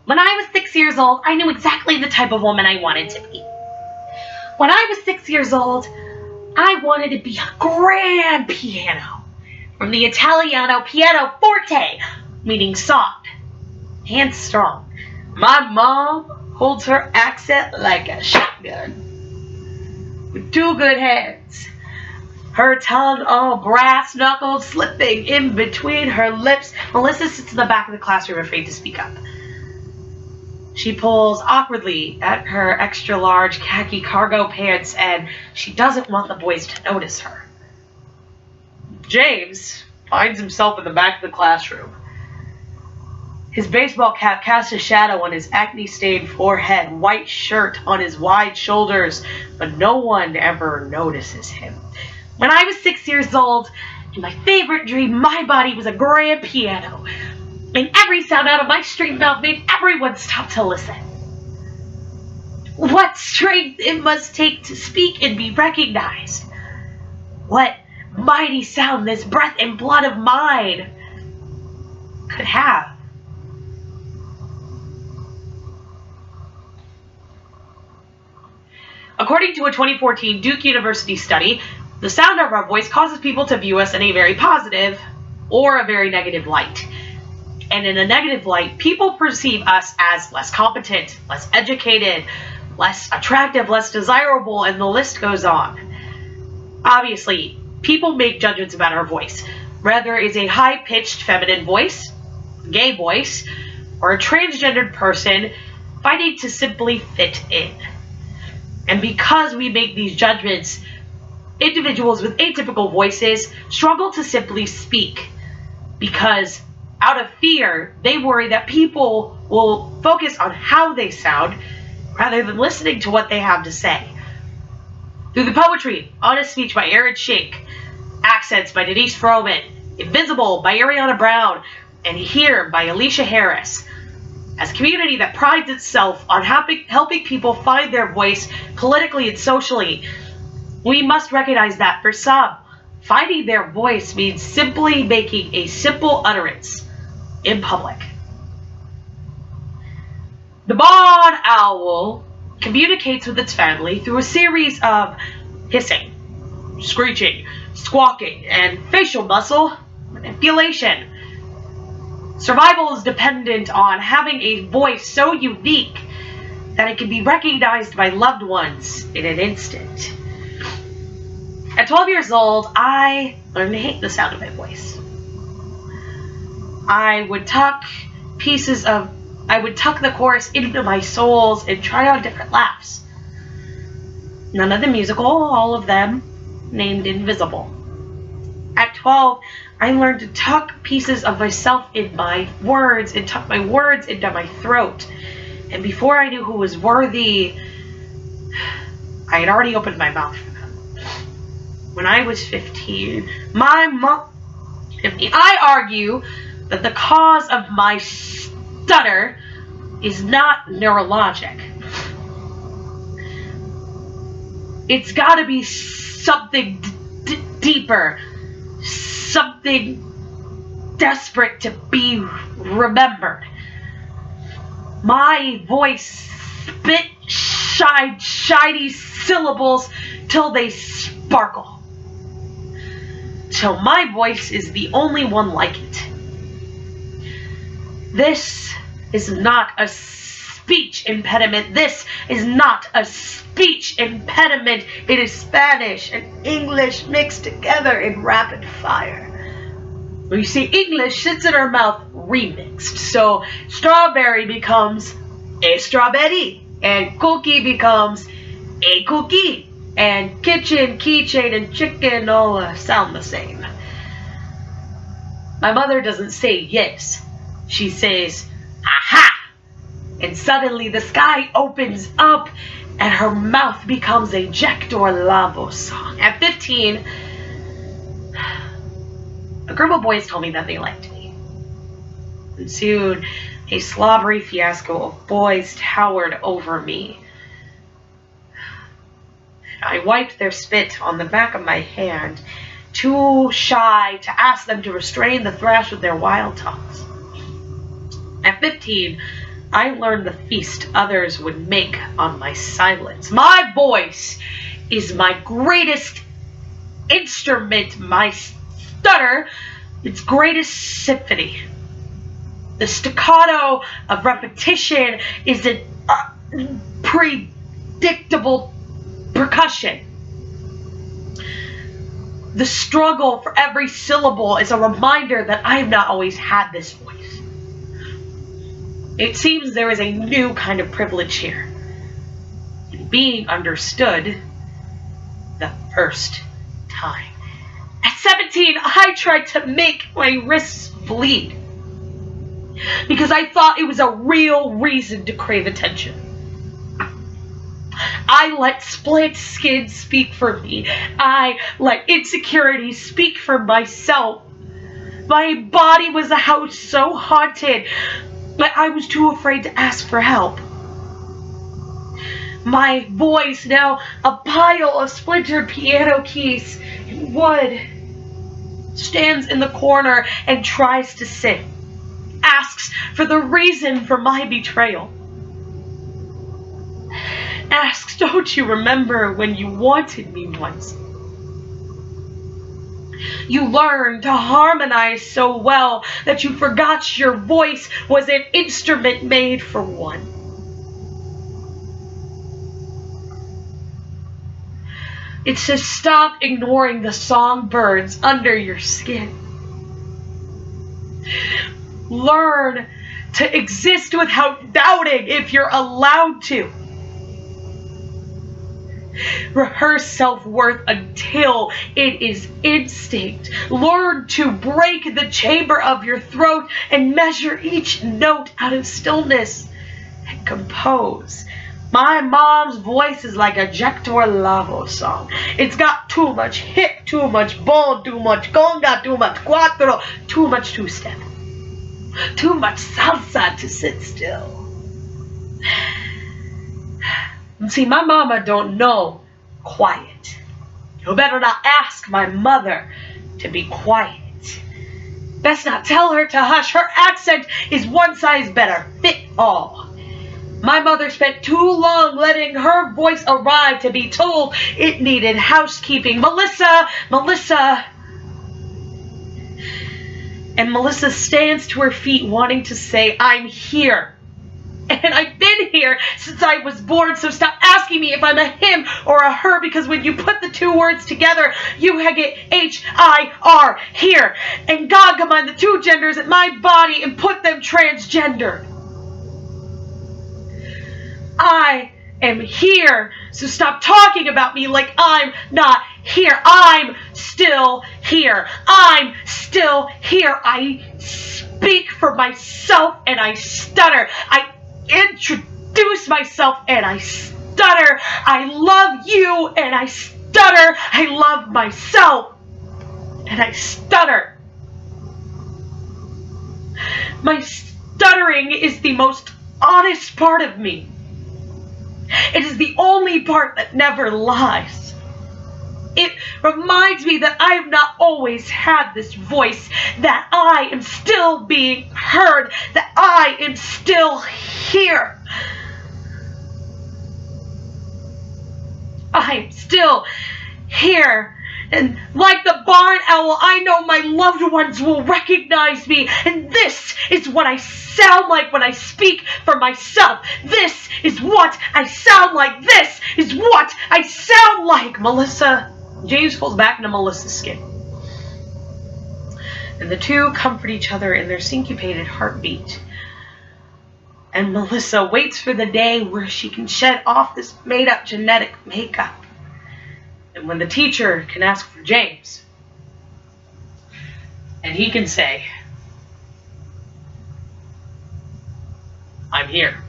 When I was 6 years old, I knew exactly the type of woman I wanted to be. When I was 6 years old, I wanted to be a grand piano, from the Italiano piano forte, meaning soft and strong. My mom holds her accent like a shotgun, with two good hands. Her tongue all brass knuckles slipping in between her lips. Melissa sits in the back of the classroom afraid to speak up. She pulls awkwardly at her extra-large khaki cargo pants, and she doesn't want the boys to notice her. James finds himself in the back of the classroom. His baseball cap casts a shadow on his acne-stained forehead, white shirt on his wide shoulders, but no one ever notices him. When I was 6 years old, in my favorite dream, my body was a grand piano, and every sound out of my straight mouth made everyone stop to listen. What strength it must take to speak and be recognized. What mighty sound this breath and blood of mine could have. According to a 2014 Duke University study, the sound of our voice causes people to view us in a very positive or a very negative light. And in a negative light, people perceive us as less competent, less educated, less attractive, less desirable, and the list goes on. Obviously, people make judgments about our voice, whether it's a high-pitched feminine voice, gay voice, or a transgendered person fighting to simply fit in. And because we make these judgments, individuals with atypical voices struggle to simply speak because out of fear, they worry that people will focus on how they sound rather than listening to what they have to say. Through the poetry, Honest Speech by Aaron Shank, Accents by Denise Froman, Invisible by Ariana Brown, and Here by Alicia Harris. As a community that prides itself on helping people find their voice politically and socially, we must recognize that for some, finding their voice means simply making a simple utterance in public. The barn owl communicates with its family through a series of hissing, screeching, squawking, and facial muscle manipulation. Survival is dependent on having a voice so unique that it can be recognized by loved ones in an instant. At 12 years old, I learned to hate the sound of my voice. I would tuck the chorus into my soles and try on different laughs. None of them musical, all of them named Invisible. At 12, I learned to tuck pieces of myself in my words and tuck my words into my throat. And before I knew who was worthy, I had already opened my mouth for them. When I was 15, I argue that the cause of my stutter is not neurologic. It's got to be something deeper, something desperate to be remembered. My voice spit shiny syllables till they sparkle. Till my voice is the only one like it. This is not a speech impediment. This is not a speech impediment. It is Spanish and English mixed together in rapid fire. When you see English sits in our mouth remixed. So strawberry becomes a strawberry, and cookie becomes a cookie, and kitchen, keychain, and chicken all sound the same. My mother doesn't say yes. She says, aha! And suddenly the sky opens up and her mouth becomes a Jack Dorlabo song. At 15, a group of boys told me that they liked me. And soon, a slobbery fiasco of boys towered over me. I wiped their spit on the back of my hand, too shy to ask them to restrain the thrash with their wild tongues. At 15, I learned the feast others would make on my silence. My voice is my greatest instrument, my stutter, its greatest symphony. The staccato of repetition is an unpredictable percussion. The struggle for every syllable is a reminder that I have not always had this voice. It seems there is a new kind of privilege here, in being understood the first time. At 17, I tried to make my wrists bleed because I thought it was a real reason to crave attention. I let split skin speak for me. I let insecurity speak for myself. My body was a house so haunted, but I was too afraid to ask for help. My voice, now a pile of splintered piano keys and wood, stands in the corner and tries to sing, asks for the reason for my betrayal. Asks, don't you remember when you wanted me once? You learned to harmonize so well that you forgot your voice was an instrument made for one. It says stop ignoring the songbirds under your skin. Learn to exist without doubting if you're allowed to. Rehearse self-worth until it is instinct. Learn to break the chamber of your throat and measure each note out of stillness and compose. My mom's voice is like a Hector Lavoe song. It's got too much hit, too much bone, too much conga, too much cuatro, too much two-step, too much salsa to sit still. See, my mama don't know quiet. You better not ask my mother to be quiet. Best not tell her to hush. Her accent is one size better fit all. My mother spent too long letting her voice arrive to be told it needed housekeeping. Melissa, Melissa. And Melissa stands to her feet wanting to say, I'm here. And I've been here since I was born, so stop asking me if I'm a him or a her, because when you put the two words together, you get H-I-R, here. And God combined the two genders in my body and put them transgendered. I am here, so stop talking about me like I'm not here. I'm still here. I'm still here. I speak for myself and I stutter. I introduce myself and I stutter. I love you and I stutter. I love myself and I stutter. My stuttering is the most honest part of me. It is the only part that never lies. It reminds me that I have not always had this voice, that I am still being heard, that I am still here. I am still here. And like the barn owl, I know my loved ones will recognize me. And this is what I sound like when I speak for myself. This is what I sound like. This is what I sound like. Melissa. James falls back into Melissa's skin. And the two comfort each other in their syncopated heartbeat. And Melissa waits for the day where she can shed off this made-up genetic makeup. And when the teacher can ask for James, and he can say, I'm here.